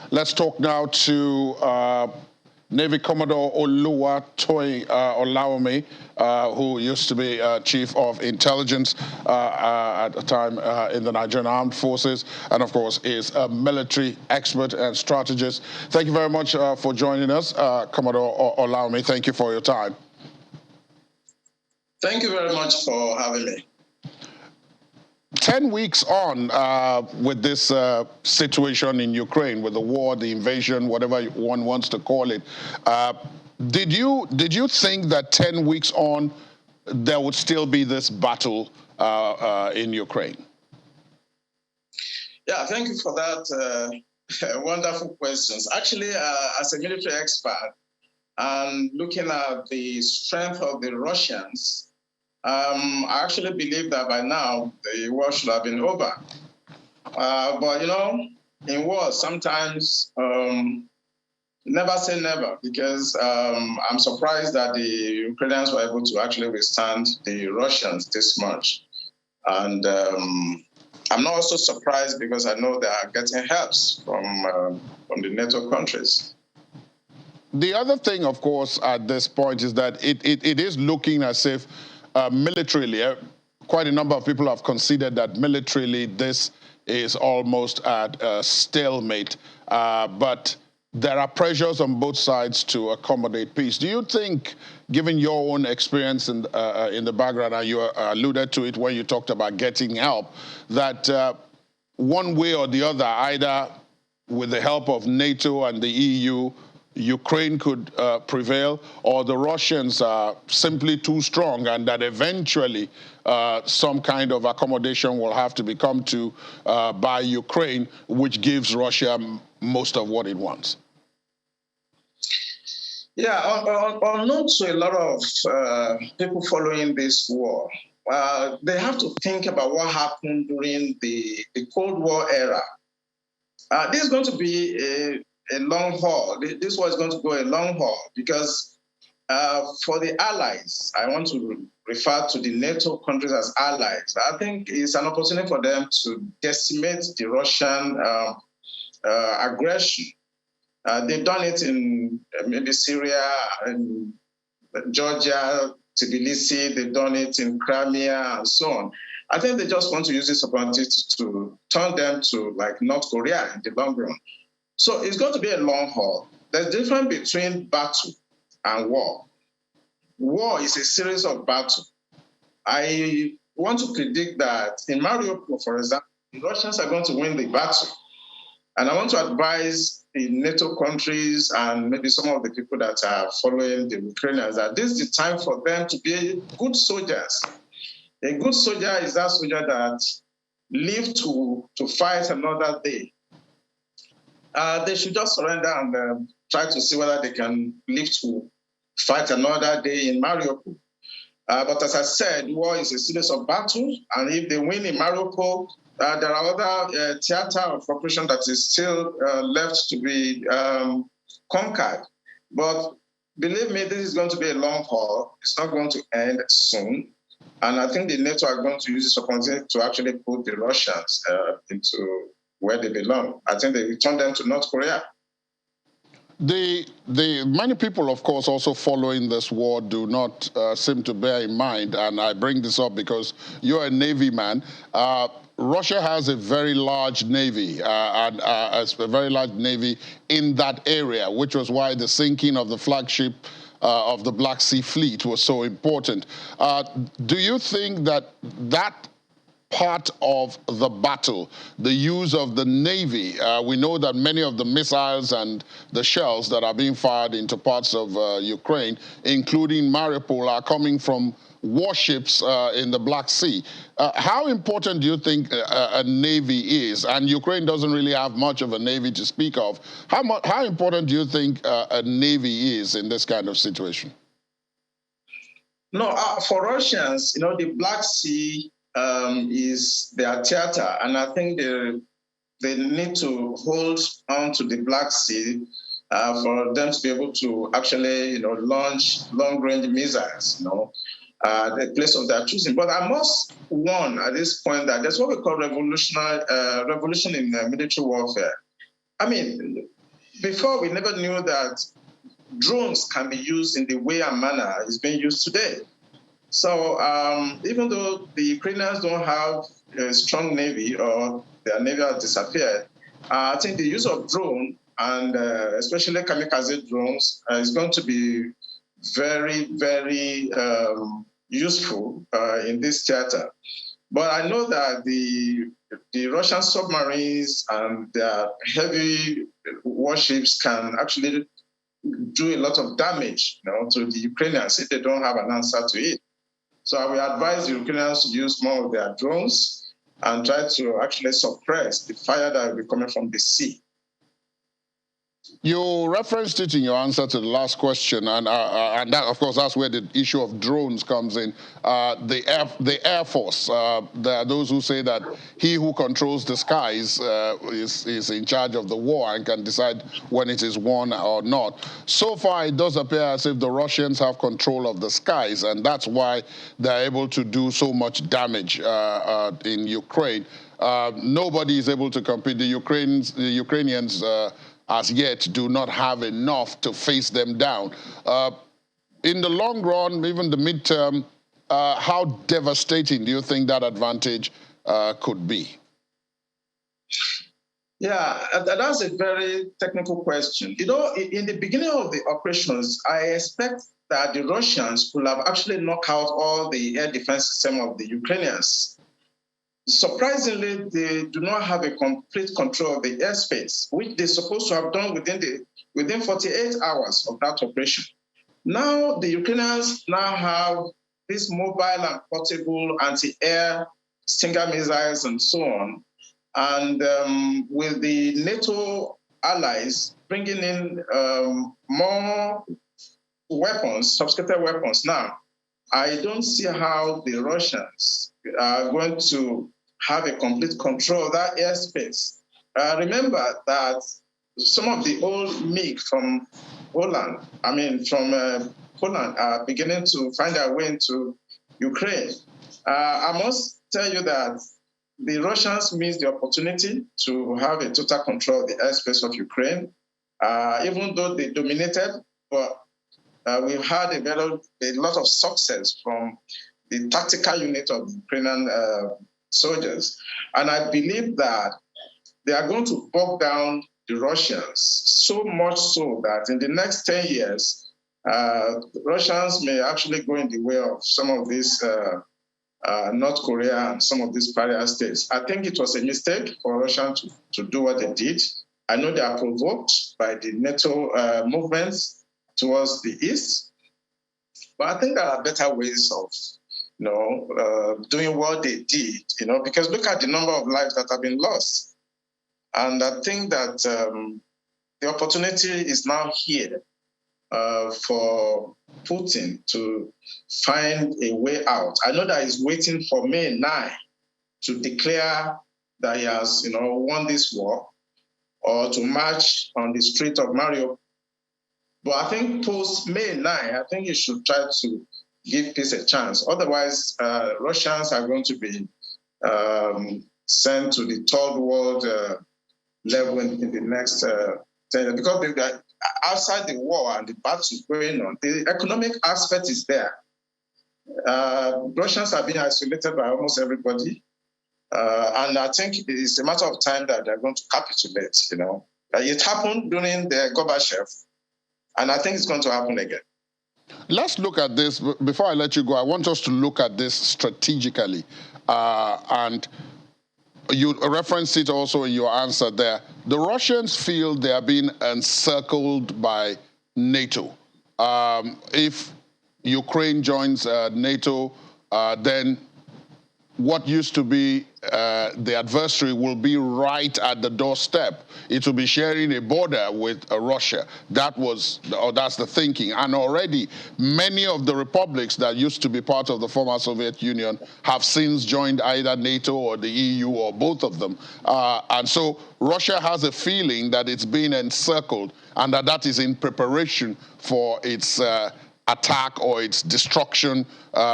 Let's talk now to Navy Commodore Oluwatoyin Olawumi, who used to be Chief of Intelligence at the time in the Nigerian Armed Forces, and of course is a military expert and strategist. Thank you very much for joining us, Commodore Olawumi. Thank you for your time. Thank you very much for having me. 10 weeks on with this situation in Ukraine, with the war, the invasion, whatever one wants to call it, did you think that 10 weeks on there would still be this battle in Ukraine? Yeah, thank you for that wonderful questions. Actually, as a military expert and looking at the strength of the Russians, I actually believe that by now the war should have been over. But, you know, in war, sometimes never say never, because I'm surprised that the Ukrainians were able to actually withstand the Russians this much. And I'm not also surprised because I know they are getting helps from the NATO countries. The other thing, of course, at this point is that it is looking as if militarily, quite a number of people have considered that militarily this is almost at a stalemate. But there are pressures on both sides to accommodate peace. Do you think, given your own experience in the background, and you alluded to it when you talked about getting help, that one way or the other, either with the help of NATO and the EU, Ukraine could prevail, or the Russians are simply too strong, and that eventually some kind of accommodation will have to come to by Ukraine, which gives Russia most of what it wants? Yeah, unknown to a lot of people following this war, they have to think about what happened during the Cold War era. This is going to be a long haul. This war is going to go a long haul because for the allies, I want to refer to the NATO countries as allies. I think it's an opportunity for them to decimate the Russian aggression. They've done it in maybe Syria, and Georgia, Tbilisi. They've done it in Crimea and so on. I think they just want to use this opportunity to turn them to like North Korea in the long run. So it's going to be a long haul. There's a difference between battle and war. War is a series of battles. I want to predict that in Mariupol, for example, the Russians are going to win the battle. And I want to advise the NATO countries and maybe some of the people that are following the Ukrainians that this is the time for them to be good soldiers. A good soldier is that soldier that lives to fight another day. They should just surrender and try to see whether they can live to fight another day in Mariupol. But as I said, war is a series of battles, and if they win in Mariupol, there are other theater of operation that is still left to be conquered. But believe me, this is going to be a long haul. It's not going to end soon. And I think the NATO are going to use this opportunity to actually put the Russians into where they belong. I think they return them to North Korea. The many people, of course, also following this war do not seem to bear in mind, and I bring this up because you're a Navy man. Russia has a very large Navy, and a very large Navy in that area, which was why the sinking of the flagship of the Black Sea Fleet was so important. Do you think that part of the battle, the use of the Navy, we know that many of the missiles and the shells that are being fired into parts of Ukraine, including Mariupol, are coming from warships in the Black Sea. How important do you think a Navy is? And Ukraine doesn't really have much of a Navy to speak of. How important do you think a Navy is in this kind of situation? No, for Russians, you know, the Black Sea is their theater, and I think they need to hold on to the Black Sea for them to be able to actually, you know, launch long-range missiles, you know, the place of their choosing. But I must warn at this point that there's what we call revolution in military warfare. I mean, before we never knew that drones can be used in the way and manner it's being used today. So even though the Ukrainians don't have a strong navy or their navy has disappeared, I think the use of drone and especially kamikaze drones is going to be very, very useful in this theater. But I know that the Russian submarines and their heavy warships can actually do a lot of damage, to the Ukrainians if they don't have an answer to it. So I will advise the Ukrainians to use more of their drones and try to actually suppress the fire that will be coming from the sea. You referenced it in your answer to the last question, and that, of course, that's where the issue of drones comes in. The Air Force, there are those who say that he who controls the skies is in charge of the war and can decide when it is won or not. So far, it does appear as if the Russians have control of the skies, and that's why they're able to do so much damage in Ukraine. Nobody is able to compete. The Ukrainians as yet do not have enough to face them down. In the long run, even the midterm, how devastating do you think that advantage could be? Yeah, that's a very technical question. In the beginning of the operations, I expect that the Russians could have actually knocked out all the air defense system of the Ukrainians. Surprisingly, they do not have a complete control of the airspace, which they're supposed to have done within 48 hours of that operation. Now, the Ukrainians now have these mobile and portable anti-air Stinger missiles and so on. And with the NATO allies bringing in more weapons, sophisticated weapons now, I don't see how the Russians are going to have a complete control of that airspace. Remember that some of the old MiG from Poland are beginning to find their way into Ukraine. I must tell you that the Russians missed the opportunity to have a total control of the airspace of Ukraine, even though they dominated, but we've had a lot of success from the tactical unit of Ukrainian soldiers. And I believe that they are going to bog down the Russians so much so that in the next 10 years, Russians may actually go in the way of some of these North Korea and some of these pariah states. I think it was a mistake for Russia to do what they did. I know they are provoked by the NATO movements towards the east, but I think there are better ways of doing what they did, because look at the number of lives that have been lost. And I think that the opportunity is now here for Putin to find a way out. I know that he's waiting for May 9 to declare that he has, won this war, or to march on the street of Mariupol. But I think post May 9, I think he should try to give peace a chance. Otherwise, Russians are going to be sent to the third world level in the next 10 years. Because outside the war and the battle going on, the economic aspect is there. Russians are being isolated by almost everybody. And I think it's a matter of time that they're going to capitulate, It happened during the Gorbachev, and I think it's going to happen again. Let's look at this. Before I let you go, I want us to look at this strategically. And you referenced it also in your answer there. The Russians feel they are being encircled by NATO. If Ukraine joins NATO, then what used to be the adversary will be right at the doorstep. It will be sharing a border with Russia. That's the thinking. And already many of the republics that used to be part of the former Soviet Union have since joined either NATO or the EU or both of them. And so Russia has a feeling that it's being encircled and that is in preparation for its attack or its destruction,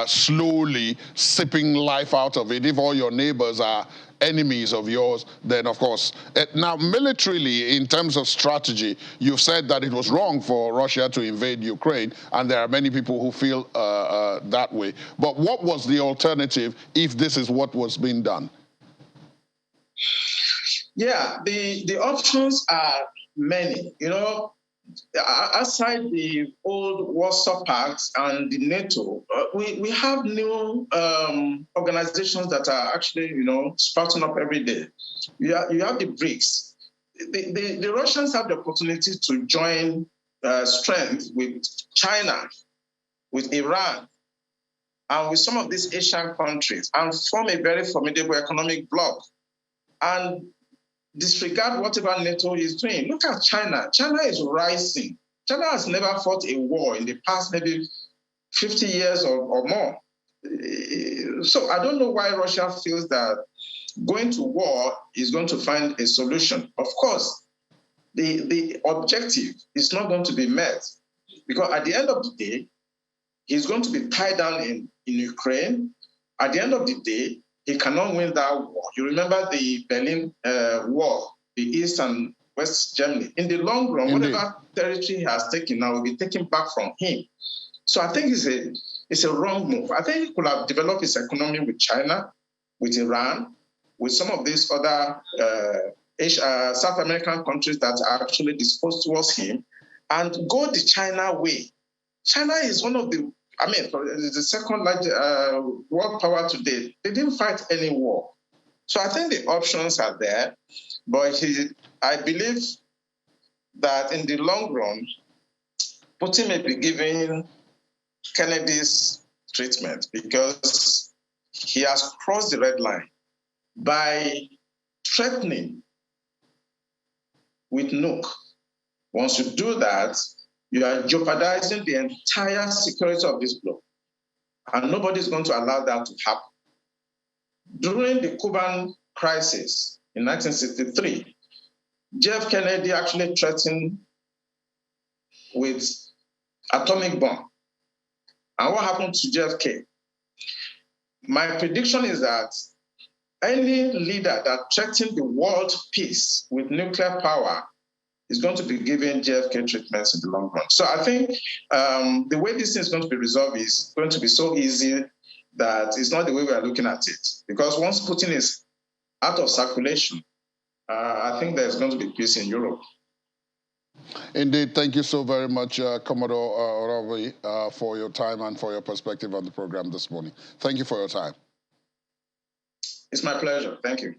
slowly sipping life out of it. If all your neighbors are enemies of yours, then of course. Now, militarily, in terms of strategy, you've said that it was wrong for Russia to invade Ukraine, and there are many people who feel that way. But what was the alternative if this is what was being done? Yeah, the options are many. Outside the old Warsaw Pact and the NATO, we have new organizations that are actually, sprouting up every day. You have the BRICS. The Russians have the opportunity to join strength with China, with Iran, and with some of these Asian countries and form a very formidable economic bloc and disregard whatever NATO is doing. Look at China. China is rising. China has never fought a war in the past maybe 50 years or more. So I don't know why Russia feels that going to war is going to find a solution. Of course, the objective is not going to be met because at the end of the day, he's going to be tied down in Ukraine. At the end of the day, he cannot win that war. You remember the Berlin War, the East and West Germany. In the long run, Indeed. whatever territory he has taken now will be taken back from him. So I think it's a wrong move. I think he could have developed his economy with China, with Iran, with some of these other South American countries that are actually disposed towards him, and go the China way. China is one of the the second largest world power today. They didn't fight any war. So I think the options are there, but I believe that in the long run, Putin may be giving Kennedy's treatment because he has crossed the red line by threatening with nuke. Once you do that, you are jeopardizing the entire security of this globe. And nobody's going to allow that to happen. During the Cuban crisis in 1963, Jeff Kennedy actually threatened with atomic bomb. And what happened to JFK? My prediction is that any leader that threatens the world peace with nuclear power is going to be given JFK treatments in the long run. So I think the way this thing is going to be resolved is going to be so easy that it's not the way we are looking at it. Because once Putin is out of circulation, I think there's going to be peace in Europe. Indeed. Thank you so very much, Commodore Oravi, for your time and for your perspective on the program this morning. Thank you for your time. It's my pleasure. Thank you.